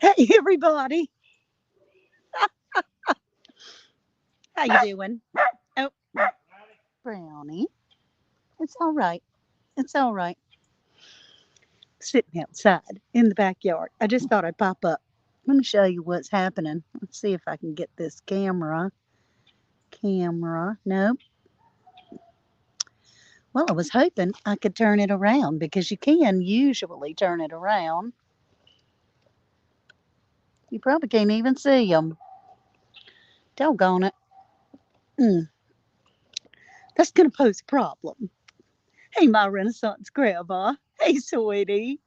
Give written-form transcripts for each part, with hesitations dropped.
Hey everybody, how you doing? Oh, Brownie, it's all right. It's all right. Sitting outside in the backyard. I just thought I'd pop up. Let me show you what's happening. Let's see if I can get this camera. Camera. Nope. Well, I was hoping I could turn it around because you can usually turn it around. You probably can't even see them. Doggone it. Mm, that's going to pose a problem. Hey, my Renaissance grandma. Hey, sweetie.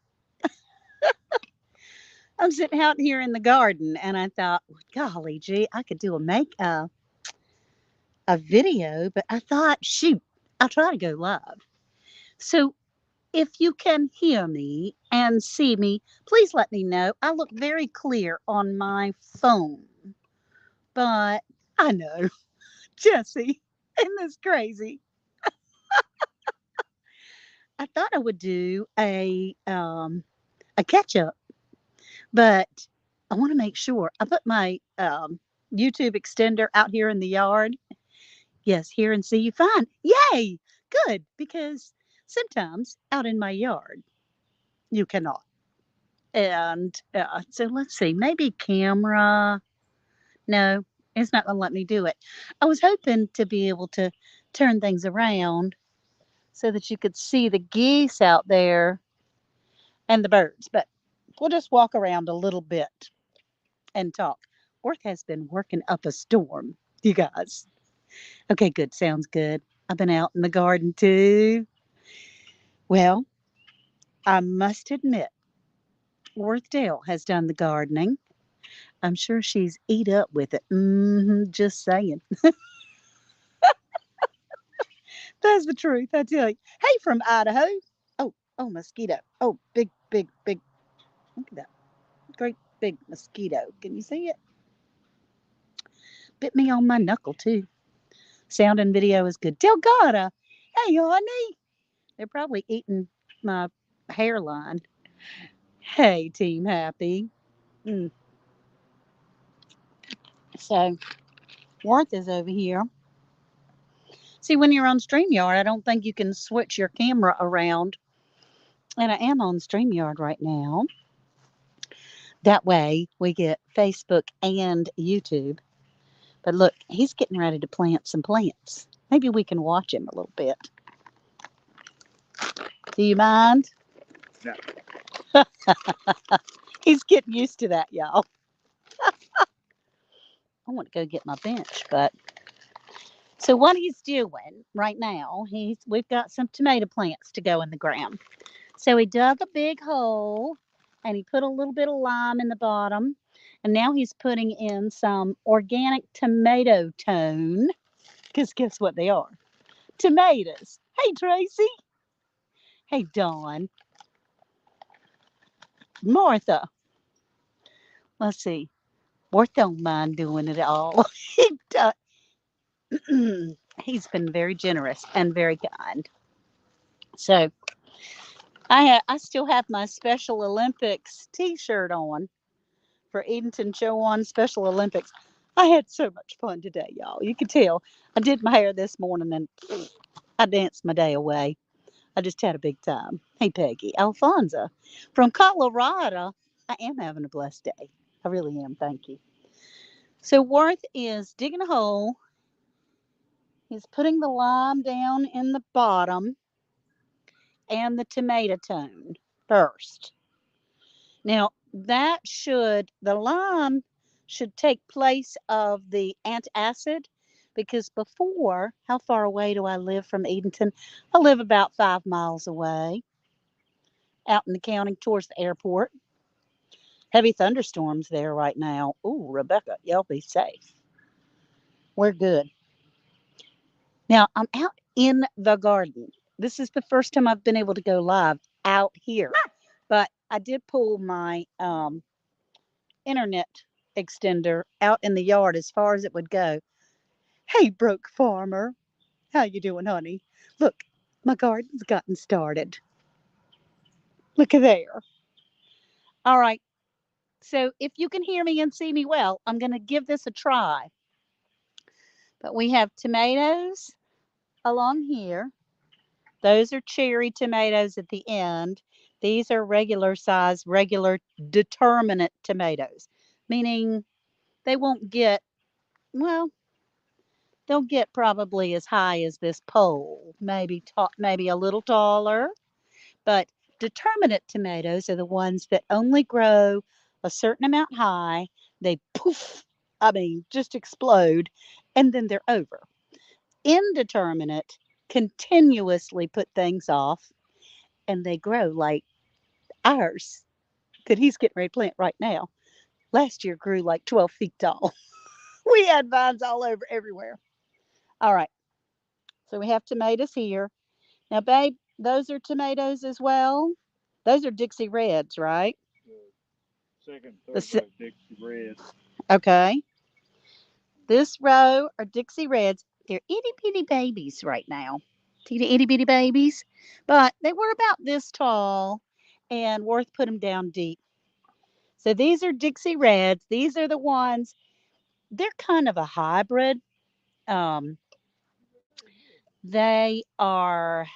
I'm sitting out here in the garden and I thought, well, golly gee, I could do a video, but I thought, shoot, I'll try to go live. So if you can hear me and see me, please let me know. I look very clear on my phone, but I know, Jesse, isn't this crazy? I thought I would do a catch up, but I want to make sure I put my YouTube extender out here in the yard. Yes, hear and see you fine. Yay! Good, because sometimes out in my yard you cannot. And so let's see, maybe camera. No, it's not going to let me do it. I was hoping to be able to turn things around so that you could see the geese out there and the birds, but we'll just walk around a little bit and talk. Work has been working up a storm, you guys. Okay, good. Sounds good. I've been out in the garden too. Well, I must admit, Worthdale has done the gardening. I'm sure she's eat up with it. Just saying. That's the truth, I tell you. Hey, from Idaho. Oh, mosquito. Oh, big, big, big. Look at that. Great big mosquito. Can you see it? Bit me on my knuckle, too. Sound and video is good. Delgada. Hey, honey. They're probably eating my hairline. Hey, Team Happy. Mm. So, Worth is over here. See, when you're on StreamYard, I don't think you can switch your camera around. And I am on StreamYard right now. That way we get Facebook and YouTube. But look, he's getting ready to plant some plants. Maybe we can watch him a little bit. Do you mind? No. He's getting used to that, y'all. I want to go get my bench, but so what he's doing right now, we've got some tomato plants to go in the ground. So he dug a big hole and he put a little bit of lime in the bottom. And now he's putting in some organic tomato tone. Because guess what they are? Tomatoes. Hey, Tracy. Hey, Dawn. Martha. Let's see. Worth don't mind doing it all. he does. He's been very generous and very kind. So I still have my Special Olympics T-shirt on for Edenton Show On Special Olympics. I had so much fun today, y'all. You can tell. I did my hair this morning and I danced my day away. I just had a big time. Hey, Peggy. Alfonso from Colorado. I am having a blessed day. I really am. Thank you. So, Worth is digging a hole. He's putting the lime down in the bottom and the tomato tone first. Now, the lime should take place of the antacid because before, how far away do I live from Edenton? I live about 5 miles away out in the county towards the airport. Heavy thunderstorms there right now. Ooh, Rebecca, y'all be safe. We're good. Now, I'm out in the garden. This is the first time I've been able to go live out here, but I did pull my internet extender out in the yard as far as it would go. Hey, broke farmer, how you doing, honey? Look, my garden's gotten started. Look at there. All right, So if you can hear me and see me well, I'm going to give this a try. But we have tomatoes along here. Those are cherry tomatoes at the end. These are regular size, regular determinate tomatoes, meaning they won't get, well, they'll get probably as high as this pole, maybe a little taller. But determinate tomatoes are the ones that only grow a certain amount high. They poof, I mean, just explode, and then they're over. Indeterminate continuously put things off, and they grow like ours that he's getting ready to plant right now. Last year grew like 12 feet tall. We had vines all over everywhere. All right, so we have tomatoes here. Now, babe, those are tomatoes as well. Those are Dixie Reds, right? Second, The third se- row, Dixie Red. okay. This row are Dixie Reds. They're itty bitty babies right now. Teeny itty bitty babies. But they were about this tall, and Worth put them down deep. So these are Dixie Reds. These are the ones, they're kind of a hybrid. Um, they are,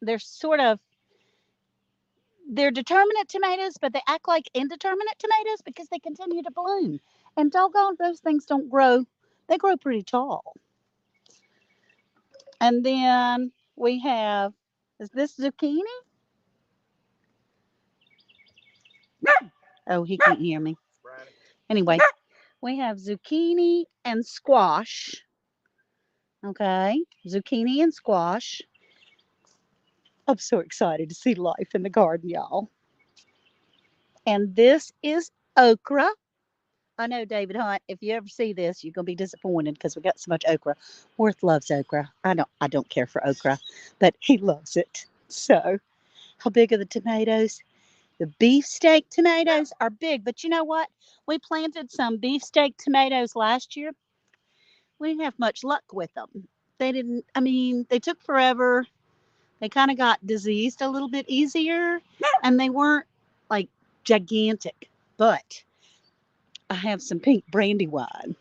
they're sort of, they're determinate tomatoes, but they act like indeterminate tomatoes because they continue to bloom. And doggone, those things don't grow, they grow pretty tall. And then we have, is this zucchini? Oh, he can't hear me. Brownie. Anyway, we have zucchini and squash. Okay, zucchini and squash. I'm so excited to see life in the garden, y'all. And this is okra. I know, David Hunt, if you ever see this, you're gonna be disappointed because we got so much okra. Worth loves okra. I don't care for okra, but he loves it. So how big are the tomatoes? The beefsteak tomatoes are big, but you know what? We planted some beefsteak tomatoes last year. We didn't have much luck with them. They didn't, I mean, they took forever. They kind of got diseased a little bit easier, and they weren't like gigantic. But I have some pink brandywine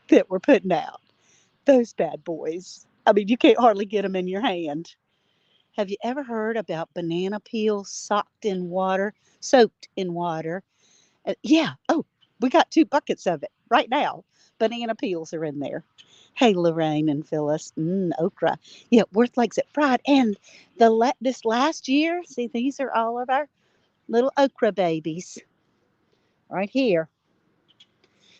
that we're putting out. Those bad boys. I mean, you can't hardly get them in your hand. Have you ever heard about banana peels soaked in water? Yeah. Oh, we got 2 buckets of it right now. Banana peels are in there. Hey, Lorraine and Phyllis. Okra. Yeah, Worth likes it fried. And this last year, see, these are all of our little okra babies right here.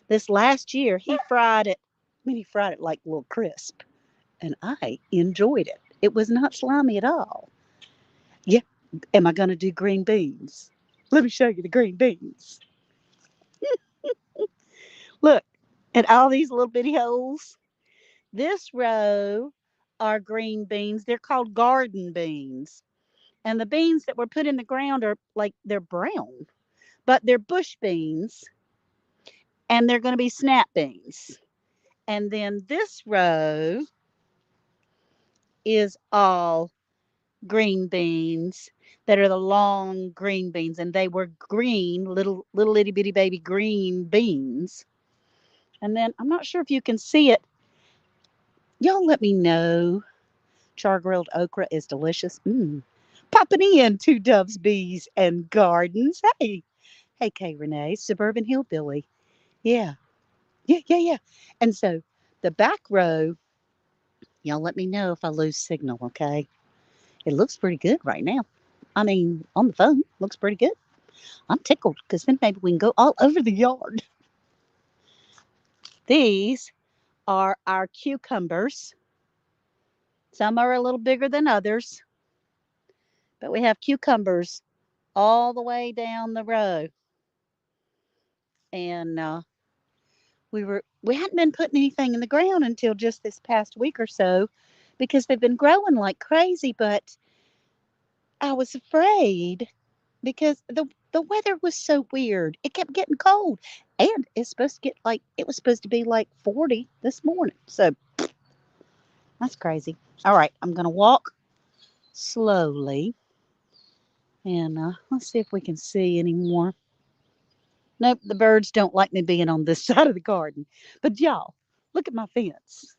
This last year, he fried it. I mean, he fried it like a little crisp, and I enjoyed it. It was not slimy at all. Yeah. Am I going to do green beans? Let me show you the green beans. Look at all these little bitty holes. This row are green beans. They're called garden beans. And the beans that were put in the ground are like they're brown, but they're bush beans and they're going to be snap beans. And then this row is all green beans that are the long green beans, and they were green, little itty bitty baby green beans. And then I'm not sure if you can see it. Y'all let me know. Char grilled okra is delicious. Popping in to Dove's Bees and Gardens. Hey, hey, Kay Renee, suburban hillbilly. Yeah, yeah. And so the back row, y'all let me know if I lose signal, okay? It looks pretty good right now. I mean, on the phone, looks pretty good. I'm tickled because then maybe we can go all over the yard. These are our cucumbers. Some are a little bigger than others, but we have cucumbers all the way down the row. And we hadn't been putting anything in the ground until just this past week or so because they've been growing like crazy, but I was afraid because the weather was so weird. It kept getting cold. And it was supposed to be like 40 this morning. So that's crazy. All right, I'm going to walk slowly and let's see if we can see any more. Nope, the birds don't like me being on this side of the garden. But y'all, look at my fence.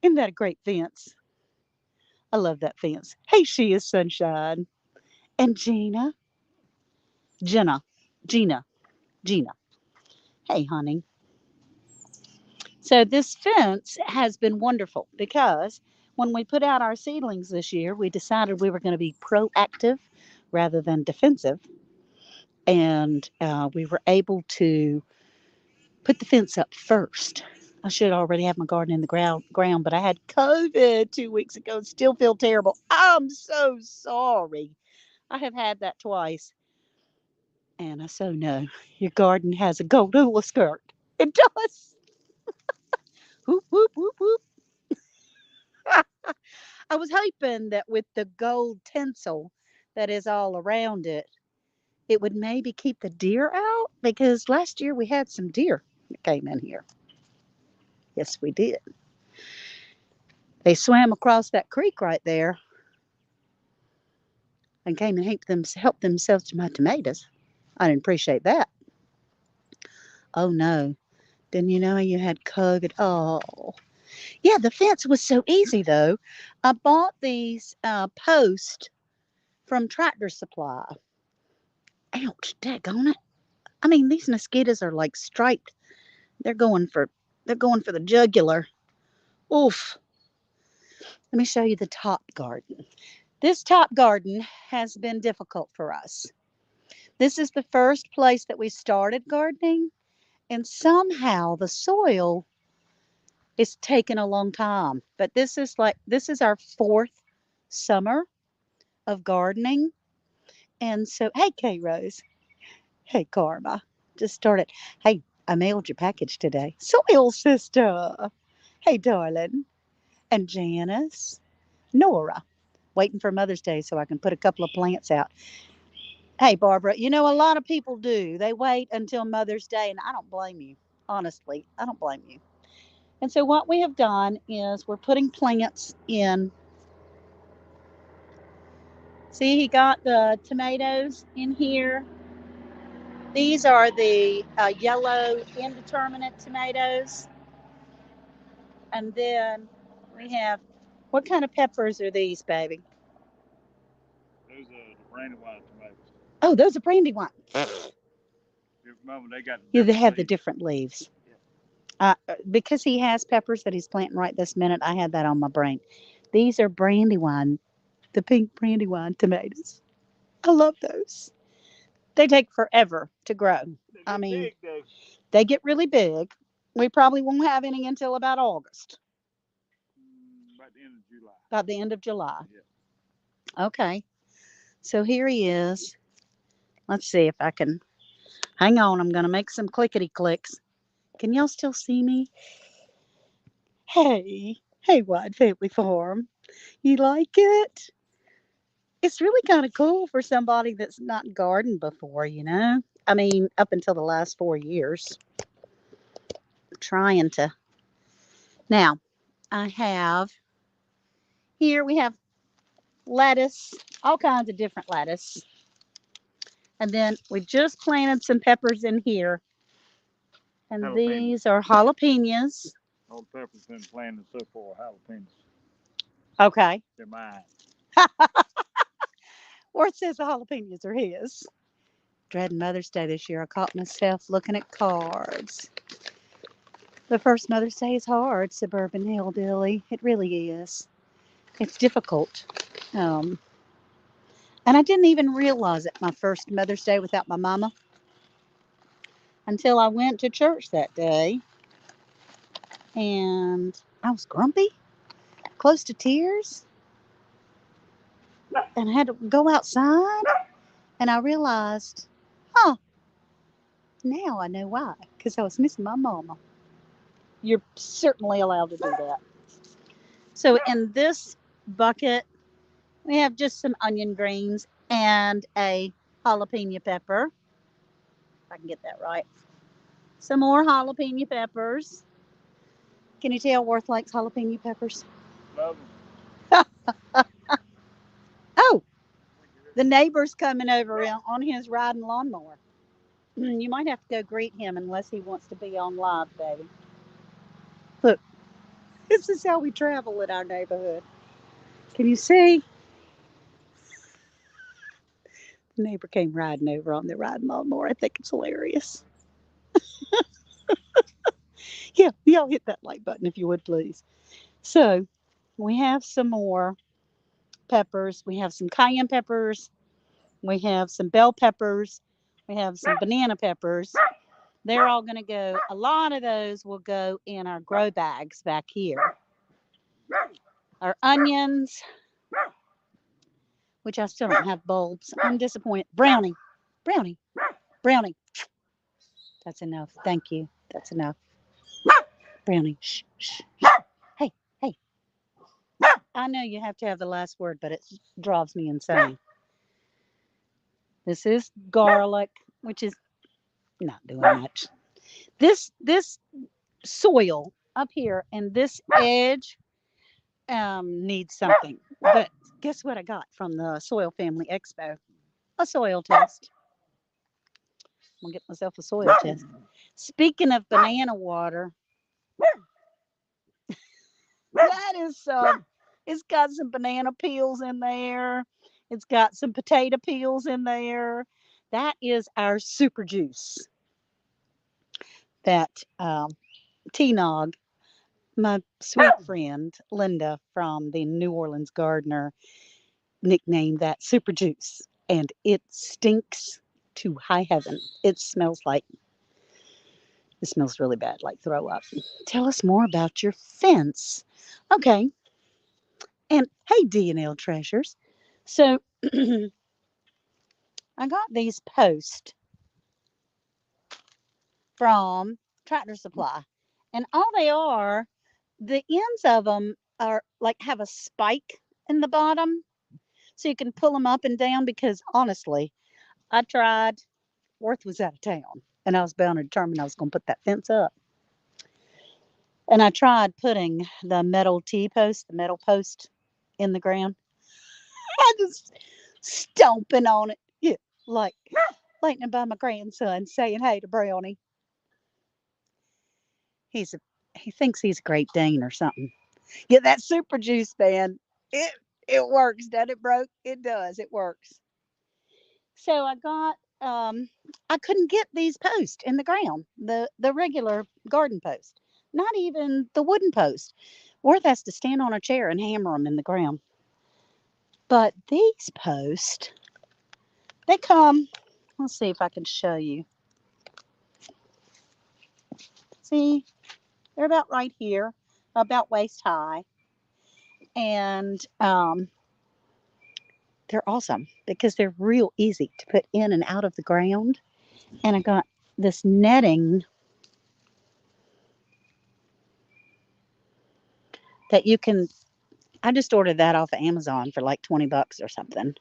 Isn't that a great fence? I love that fence. Hey, she is Sunshine. And Jenna, Gina, Gina. Hey, honey. So this fence has been wonderful because when we put out our seedlings this year, we decided we were going to be proactive rather than defensive. And we were able to put the fence up first. I should already have my garden in the ground, but I had COVID 2 weeks ago. Still feel terrible. I'm so sorry. I have had that twice. And I so know your garden has a gold hula skirt. It does. Whoop, whoop, whoop, whoop. I was hoping that with the gold tinsel that is all around it, it would maybe keep the deer out because last year we had some deer that came in here. Yes, we did. They swam across that creek right there and came and helped themselves to my tomatoes. I didn't appreciate that. Oh no. Didn't you know you had COVID? Oh. Yeah, the fence was so easy though. I bought these posts from Tractor Supply. Ouch, daggone it. I mean, these mosquitoes are like striped. They're going for they're going for the jugular. Oof. Let me show you the top garden. This top garden has been difficult for us. This is the first place that we started gardening, and somehow the soil is taking a long time. But this is our fourth summer of gardening. And so, hey, K Rose. Hey, Karma. Just started. Hey, I mailed your package today. Soil sister. Hey, darling. And Janice. Nora. Waiting for Mother's Day so I can put a couple of plants out. Hey, Barbara, you know, a lot of people do. They wait until Mother's Day, and I don't blame you. Honestly, I don't blame you. And so, what we have done is we're putting plants in. See, he got the tomatoes in here. These are the yellow indeterminate tomatoes. And then we have, what kind of peppers are these, baby? Those are the Brandywine tomatoes. Oh, those are Brandywine. Remember, they got Yeah, they have the leaves. different leaves. Because he has peppers that he's planting right this minute, I had that on my brain. These are Brandywine, the pink Brandywine tomatoes. I love those. They take forever to grow. They I get mean, big though. they get really big. We probably won't have any until about August, By the end of July. by the end of July. Yeah. Okay. So here he is. Let's see if I can. Hang on. I'm going to make some clickety clicks. Can y'all still see me? Hey. Hey, Wide Family Farm. You like it? It's really kind of cool for somebody that's not gardened before, you know? I mean, up until the last 4 years. I'm trying to. Now, I have here we have lettuce, all kinds of different lettuce. And then we just planted some peppers in here. And Jalapenos. these are jalapenos. All the peppers been planted so far. Jalapenos. Okay. They're mine. Or it says the jalapenos are his. Dreading Mother's Day this year, I caught myself looking at cards. The first Mother's Day is hard, suburban hillbilly. It really is. It's difficult. Um, and I didn't even realize it my first Mother's Day without my mama until I went to church that day. And I was grumpy, close to tears. And I had to go outside. And I realized, huh, now I know why. Because I was missing my mama. You're certainly allowed to do that. So in this bucket, we have just some onion greens and a jalapeno pepper. If I can get that right. Some more jalapeno peppers. Can you tell Worth likes jalapeno peppers? Love them. Oh, the neighbor's coming over on his riding lawnmower. You might have to go greet him unless he wants to be on live, baby. Look, this is how we travel in our neighborhood. Can you see? The neighbor came riding over on their riding lawnmower. I think it's hilarious. Yeah, y'all hit that like button if you would, please. So we have some more peppers. We have some cayenne peppers. We have some bell peppers. We have some banana peppers. They're all going to go, a lot of those will go in our grow bags back here. Our onions, which I still don't have bulbs. I'm disappointed. Brownie, Brownie, Brownie. That's enough. Thank you. That's enough. Brownie, shh, shh. Hey, hey. I know you have to have the last word, but it drives me insane. This is garlic, which is not doing much. This soil up here and this edge needs something. But guess what I got from the Soil Family Expo? A soil test. I'm gonna get myself a soil test. Speaking of banana water, that is it's got some banana peels in there. It's got some potato peels in there. That is our super juice that T-Nog, my sweet friend Linda from the New Orleans Gardener, nicknamed that super juice. And it stinks to high heaven. It smells really bad, like throw up. Tell us more about your fence. Okay. And hey, D&L treasures. So I got these posts from Tractor Supply. And all they are, the ends of them are like have a spike in the bottom. So you can pull them up and down because honestly, I tried. Worth was out of town. And I was bound and determined I was going to put that fence up. And I tried putting the metal T-post, the metal post in the ground. I just stomping on it. Yeah, like lightning by my grandson saying hey to Brownie. He's a he thinks he's a Great Dane or something. Yeah, that super juice, man. It it works, doesn't it, broke? It does. It works. So I got I couldn't get these posts in the ground, the regular garden post, not even the wooden post. Worth has to stand on a chair and hammer them in the ground. But these posts, they come. Let's see if I can show you. See, they're about right here, about waist high, and they're awesome because they're real easy to put in and out of the ground. And I got this netting that you can. I just ordered that off of Amazon for like $20 or something.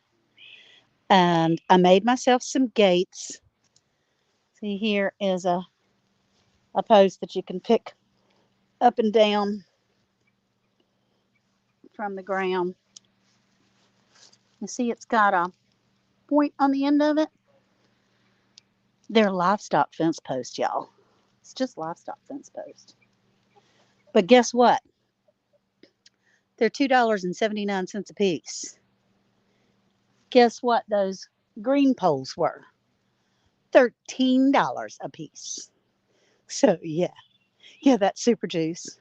And I made myself some gates. See, here is a post that you can pick up and down from the ground. You see, it's got a point on the end of it. They're livestock fence posts, y'all. It's just livestock fence posts. But guess what? They're $2.79 a piece. Guess what those green poles were? $13 a piece. So yeah, that's super juice.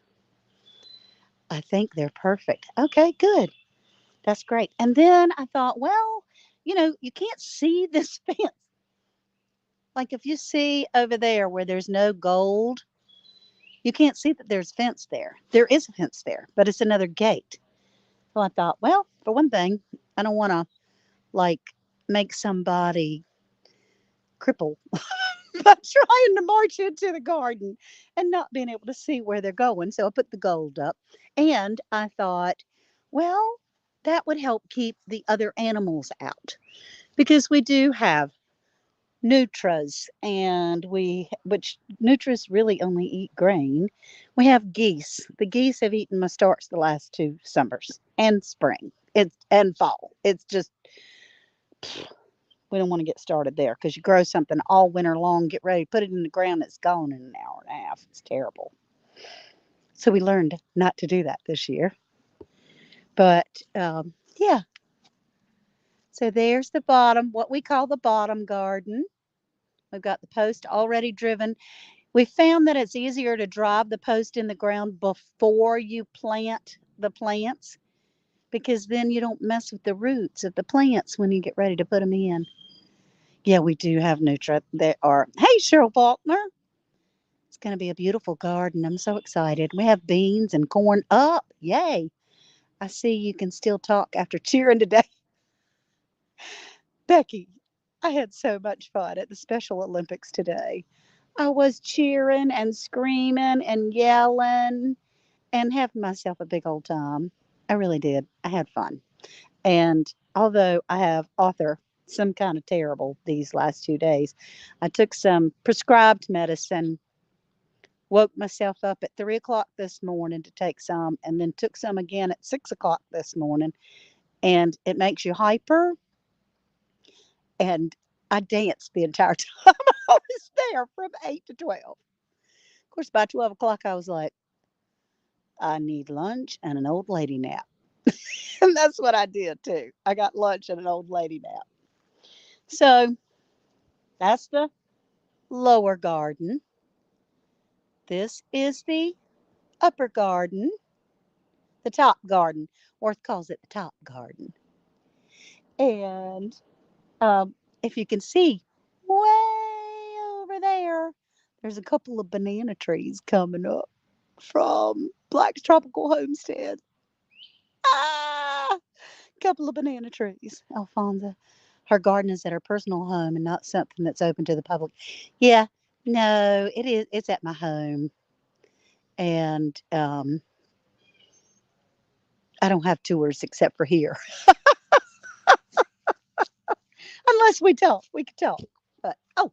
I think they're perfect. Okay, good. That's great. And then I thought, well, you can't see this fence. Like if you see over there where there's no gold, you can't see that there's a fence there. There is a fence there, but it's another gate. So I thought, well, for one thing, I don't want to like make somebody cripple by trying to march into the garden and not being able to see where they're going. So I put the gold up. And I thought, well, that would help keep the other animals out because we do have nutras and which nutras really only eat grain. We have geese. The geese have eaten my starts the last 2 summers and spring. It's and fall. It's just We don't want to get started there because you grow something all winter long, get ready, put it in the ground, it's gone in an hour and a half. It's terrible. So we learned not to do that this year. But yeah, so there's the bottom, what we call the bottom garden. We've got the post already driven. We found that it's easier to drive the post in the ground before you plant the plants because then you don't mess with the roots of the plants when you get ready to put them in. Yeah, we do have Nutra. There are. Hey, Cheryl Faulkner. It's going to be a beautiful garden. I'm so excited. We have beans and corn up. Yay. I see you can still talk after cheering today. Becky, I had so much fun at the Special Olympics today. I was cheering and screaming and yelling and having myself a big old time. I really did. I had fun. And although I have author some kind of terrible these last 2 days, I took some prescribed medicine, woke myself up at 3 o'clock this morning to take some, and then took some again at 6 o'clock this morning. And it makes you hyper. And I danced the entire time I was there from 8 to 12. Of course, by 12 o'clock, I was like, I need lunch and an old lady nap. And that's what I did too. I got lunch and an old lady nap. So that's the lower garden. This is the upper garden, the top garden. Worth calls it the top garden. And if you can see way over there, there's a couple of banana trees coming up from Black's Tropical Homestead. Ah, couple of banana trees, Alfonso. Her garden is at her personal home and not something that's open to the public. Yeah, no, it is. It's at my home, and I don't have tours except for here, unless we talk. We can talk, but oh,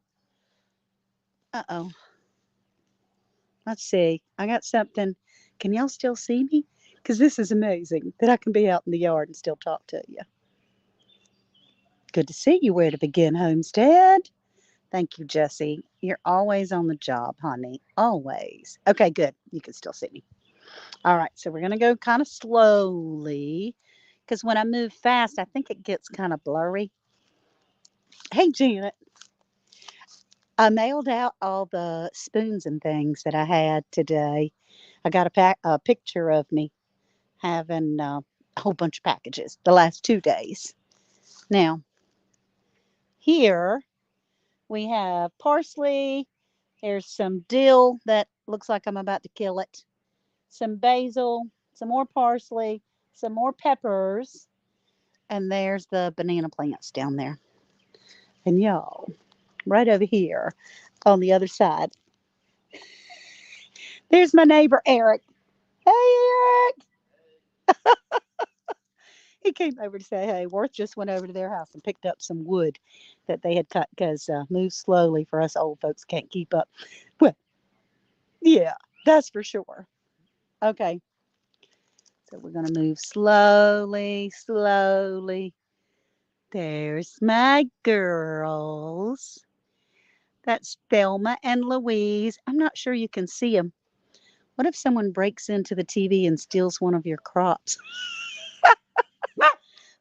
let's see. I got something. Can y'all still see me? Because this is amazing that I can be out in the yard and still talk to you. Good to see you. Where to begin, Homestead? Thank you, Jesse. You're always on the job, honey. Always. Okay, good. You can still see me. All right, so we're going to go kind of slowly because when I move fast, I think it gets kind of blurry. Hey, Janet. I mailed out all the spoons and things that I had today. I got a picture of me having a whole bunch of packages the last 2 days. Now, here we have parsley. There's some dill that looks like I'm about to kill it. Some basil, some more parsley, some more peppers, and there's the banana plants down there. And y'all, right over here on the other side, there's my neighbor Eric. Hey, Eric! He came over to say hey. Worth just went over to their house and picked up some wood that they had cut because move slowly for us old folks can't keep up. Well, yeah, that's for sure. Okay, so we're going to move slowly, slowly. There's my girls. That's Thelma and Louise. I'm not sure you can see them. What if someone breaks into the TV and steals one of your crops?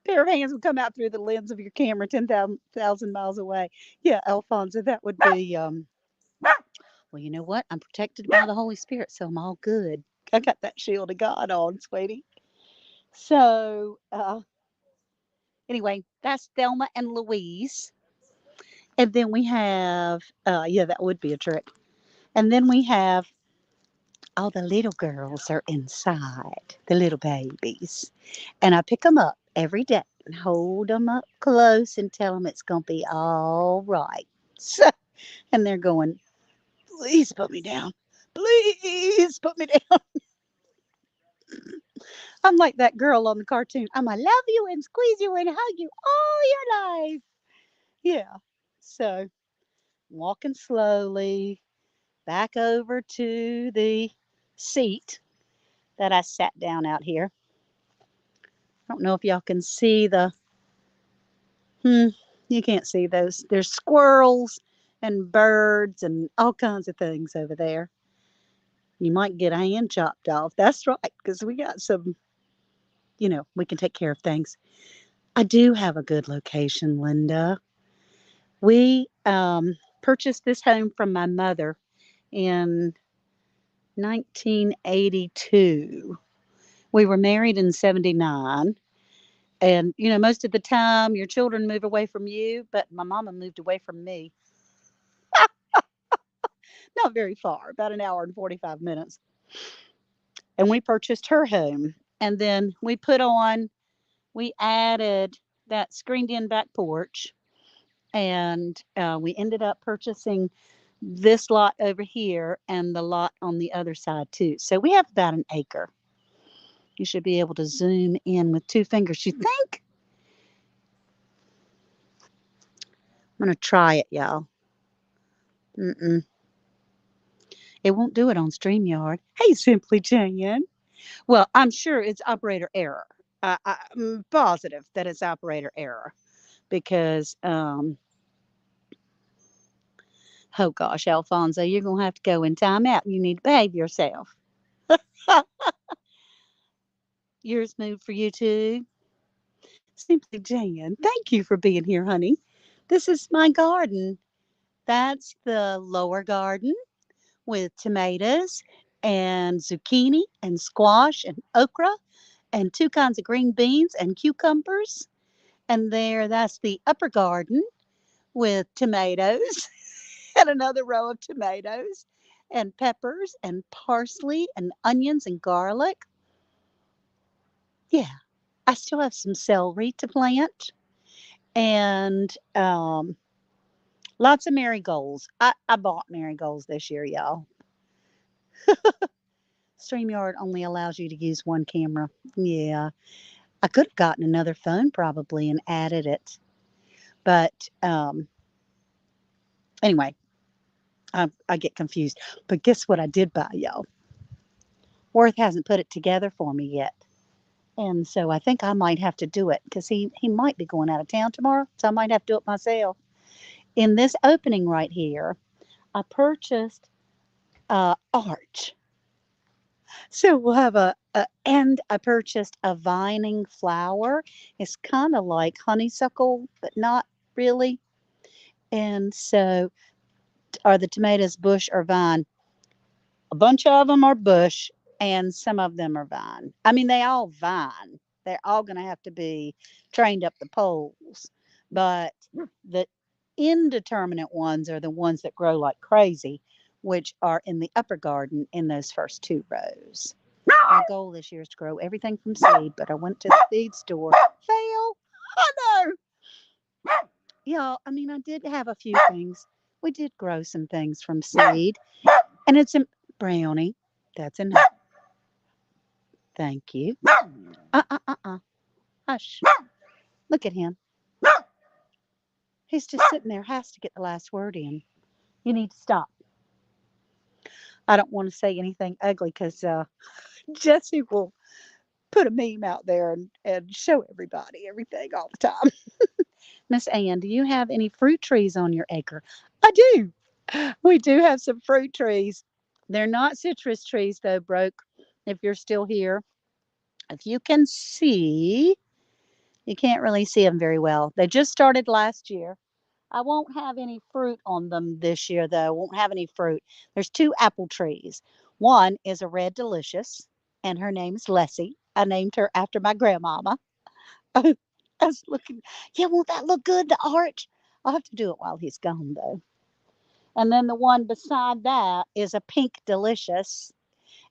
Pair of hands would come out through the lens of your camera 10,000 miles away. Yeah, Alfonso, that would be, well, you know what? I'm protected by the Holy Spirit, so I'm all good. I got that shield of God on, sweetie. So, anyway, that's Thelma and Louise. And then we have, yeah, that would be a trick. And then we have all the little girls are inside, the little babies. And I pick them up every day and hold them up close and tell them it's going to be all right. So, and they're going, please put me down. Please put me down. I'm like that girl on the cartoon. I'm going to love you and squeeze you and hug you all your life. Yeah. So, walking slowly back over to the seat that I sat down out here. I don't know if y'all can see the, You can't see those. There's squirrels and birds and all kinds of things over there. You might get a hand chopped off. That's right, because we got some, we can take care of things. I do have a good location, Linda. We purchased this home from my mother in 1982. We were married in 79. And, most of the time your children move away from you, but my mama moved away from me. Not very far, about an hour and 45 minutes. And we purchased her home. And then we added that screened in back porch. And we ended up purchasing this lot over here and the lot on the other side, too. So we have about an acre. You should be able to zoom in with two fingers, you think? I'm going to try it, y'all. Mm-mm. It won't do it on StreamYard. Hey, Simply Jan. Well, I'm sure it's operator error. I'm positive that it's operator error because, oh gosh, Alfonso, you're going to have to go in timeout. You need to behave yourself. Yours moved for you too. Simply Jan, thank you for being here, honey. This is my garden. That's the lower garden with tomatoes and zucchini and squash and okra and two kinds of green beans and cucumbers. And that's the upper garden with tomatoes and another row of tomatoes and peppers and parsley and onions and garlic. Yeah, I still have some celery to plant and lots of marigolds. I bought marigolds this year, y'all. StreamYard only allows you to use one camera. Yeah, I could have gotten another phone probably and added it. But anyway, I get confused. But guess what I did buy, y'all? Worth hasn't put it together for me yet. And so I think I might have to do it because he might be going out of town tomorrow. So I might have to do it myself. In this opening right here, I purchased arch. So we'll have and I purchased a vining flower. It's kind of like honeysuckle, but not really. And so, are the tomatoes bush or vine? A bunch of them are bush, and some of them are vine. I mean, they all vine. They're all going to have to be trained up the poles, but the indeterminate ones are the ones that grow like crazy, which are in the upper garden in those first two rows. My goal this year is to grow everything from seed, but I went to the seed store. Fail. I know. Yeah, I mean, I did have a few things. We did grow some things from seed, and it's a brownie. That's enough. Thank you. Hush. Look at him. He's just sitting there, has to get the last word in. You need to stop. I don't want to say anything ugly because Jesse will put a meme out there and show everybody everything all the time. Miss Ann, do you have any fruit trees on your acre? I do. We do have some fruit trees. They're not citrus trees, though, Broke, if you're still here. If you can see, you can't really see them very well. They just started last year. I won't have any fruit on them this year, though. I won't have any fruit. There's two apple trees. One is a red delicious, and her name's Lessie. I named her after my grandmama. I was looking, yeah, won't that look good, the arch? I'll have to do it while he's gone, though. And then the one beside that is a pink delicious,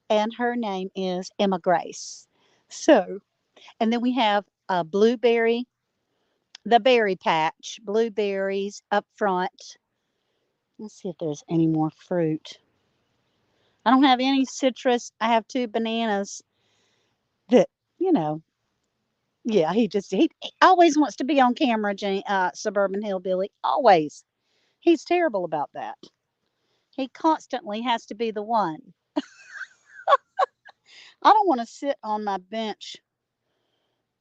and her name is Emma Grace. So, and then we have a blueberry, the berry patch, blueberries up front. Let's see if there's any more fruit. I don't have any citrus. I have two bananas that, you know, yeah, he always wants to be on camera, Suburban Hillbilly. Always. He's terrible about that. He constantly has to be the one. I don't want to sit on my bench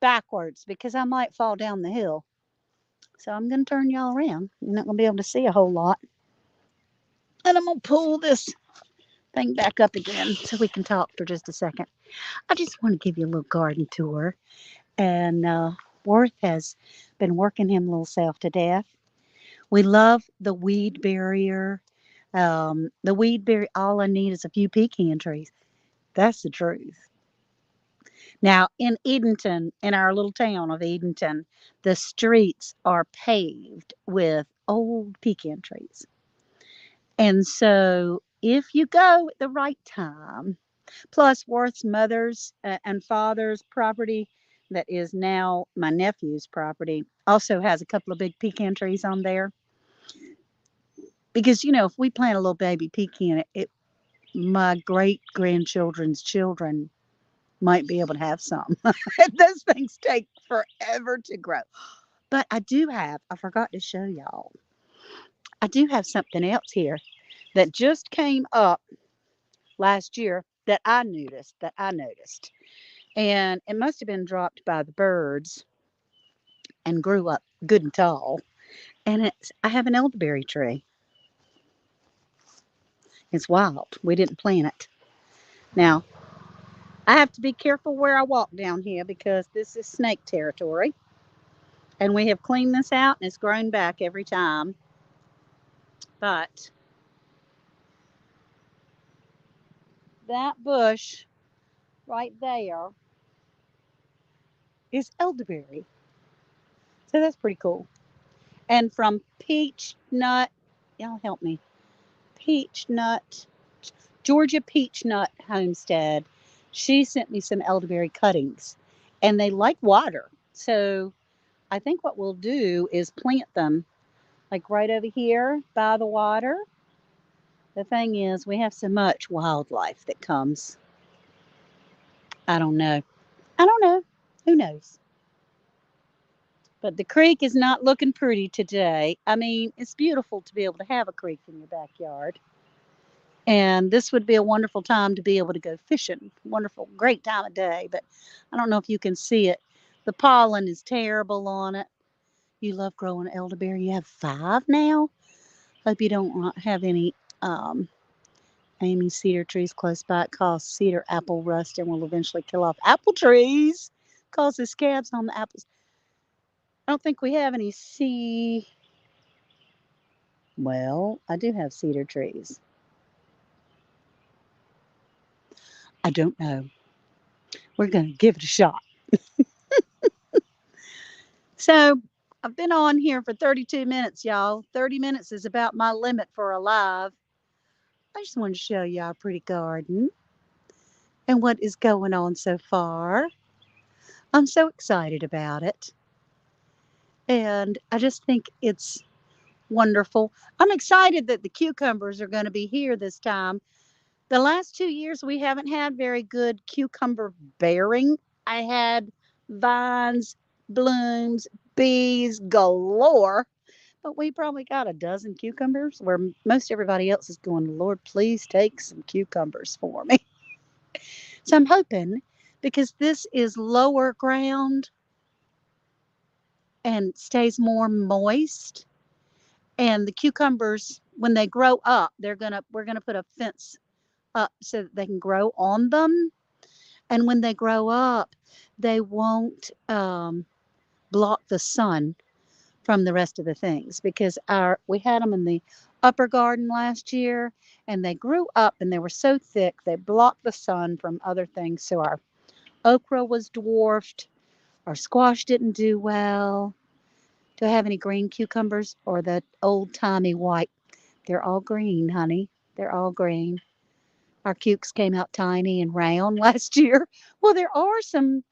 backwards because I might fall down the hill. So I'm going to turn y'all around. You're not going to be able to see a whole lot. And I'm going to pull this thing back up again so we can talk for just a second. I just want to give you a little garden tour. And Worth has been working him little self to death. We love the weed barrier. The weed barrier, all I need is a few pecan trees. That's the truth. Now, in Edenton, in our little town of Edenton, the streets are paved with old pecan trees. And so, if you go at the right time, plus Worth's mother's and father's property, that is now my nephew's property, also has a couple of big pecan trees on there. Because, if we plant a little baby pecan, my great grandchildren's children might be able to have some. Those things take forever to grow. But I forgot to show y'all, I do have something else here that just came up last year that I noticed. And it must have been dropped by the birds and grew up good and tall. And I have an elderberry tree. It's wild. We didn't plant it. Now, I have to be careful where I walk down here because this is snake territory. And we have cleaned this out and it's grown back every time. But that bush right there is elderberry. So that's pretty cool. And from Peach Nut, y'all help me. Peach Nut, Georgia Peach Nut Homestead, she sent me some elderberry cuttings and they like water. So I think what we'll do is plant them like right over here by the water. The thing is, we have so much wildlife that comes. I don't know. I don't know. Who knows? But the creek is not looking pretty today. I mean, it's beautiful to be able to have a creek in your backyard. And this would be a wonderful time to be able to go fishing. Wonderful, great time of day. But I don't know if you can see it. The pollen is terrible on it. You love growing elderberry. You have 5 now. Hope you don't have any Amy cedar trees close by. It causes cedar apple rust and will eventually kill off apple trees. Causes scabs on the apples. I don't think we have any Well, I do have cedar trees. I don't know. We're going to give it a shot. So I've been on here for 32 minutes, y'all. 30 minutes is about my limit for a live. I just wanted to show you our pretty garden and what is going on so far. I'm so excited about it. And I just think it's wonderful. I'm excited that the cucumbers are going to be here this time. The last 2 years, we haven't had very good cucumber bearing. I had vines, blooms, bees galore, but we probably got a dozen cucumbers where most everybody else is going, Lord, please take some cucumbers for me. So I'm hoping because this is lower ground and stays more moist. And the cucumbers, when they grow up, we're gonna put a fence up so that they can grow on them. And when they grow up, they won't block the sun from the rest of the things because we had them in the upper garden last year and they grew up and they were so thick they blocked the sun from other things. So our okra was dwarfed, our squash didn't do well. Do I have any green cucumbers or the old timey white? They're all green, honey. They're all green. Our cukes came out tiny and round last year. Well, there are some,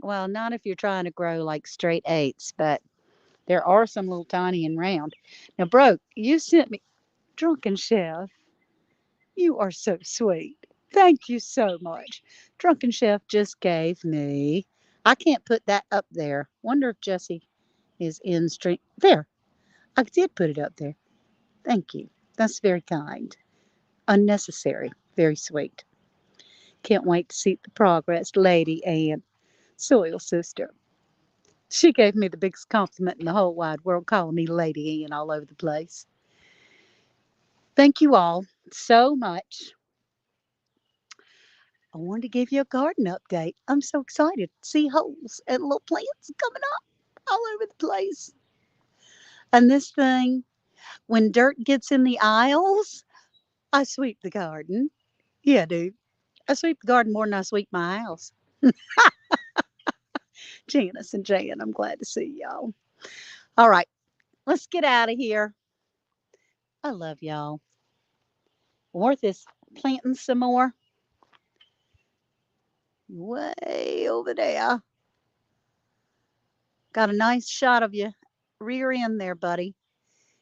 well, not if you're trying to grow like straight eights, but there are some little tiny and round. Now, Broke, you sent me, Drunken Chef, you are so sweet. Thank you so much. Drunken Chef just gave me, I can't put that up there. Wonder if Jesse is in stream. There, I did put it up there. Thank you. That's very kind. Unnecessary. Very sweet. Can't wait to see the progress, Lady Ann, Soil Sister. She gave me the biggest compliment in the whole wide world, calling me Lady Ann all over the place. Thank you all so much. I wanted to give you a garden update. I'm so excited to see holes and little plants coming up all over the place. And this thing, when dirt gets in the aisles, I sweep the garden. Yeah, dude. I sweep the garden more than I sweep my house. Janice and Jan, I'm glad to see y'all. All right, let's get out of here. I love y'all. Worth is planting some more way over there. Got a nice shot of you rear end there, buddy.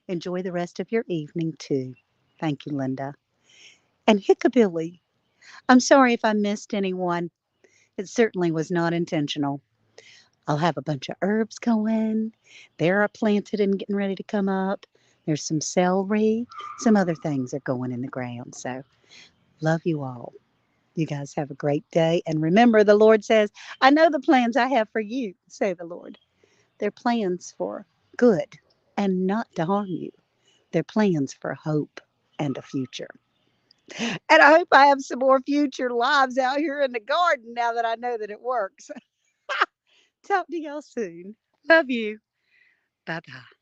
Enjoy the rest of your evening, too. Thank you, Linda. And Hickabilly, I'm sorry if I missed anyone. It certainly was not intentional. I'll have a bunch of herbs going. They're planted and getting ready to come up. There's some celery. Some other things are going in the ground. So, love you all. You guys have a great day. And remember, the Lord says, I know the plans I have for you, say the Lord. They're plans for good and not to harm you. They're plans for hope and a future. And I hope I have some more future lives out here in the garden now that I know that it works. Talk to y'all soon. Love you. Bye bye.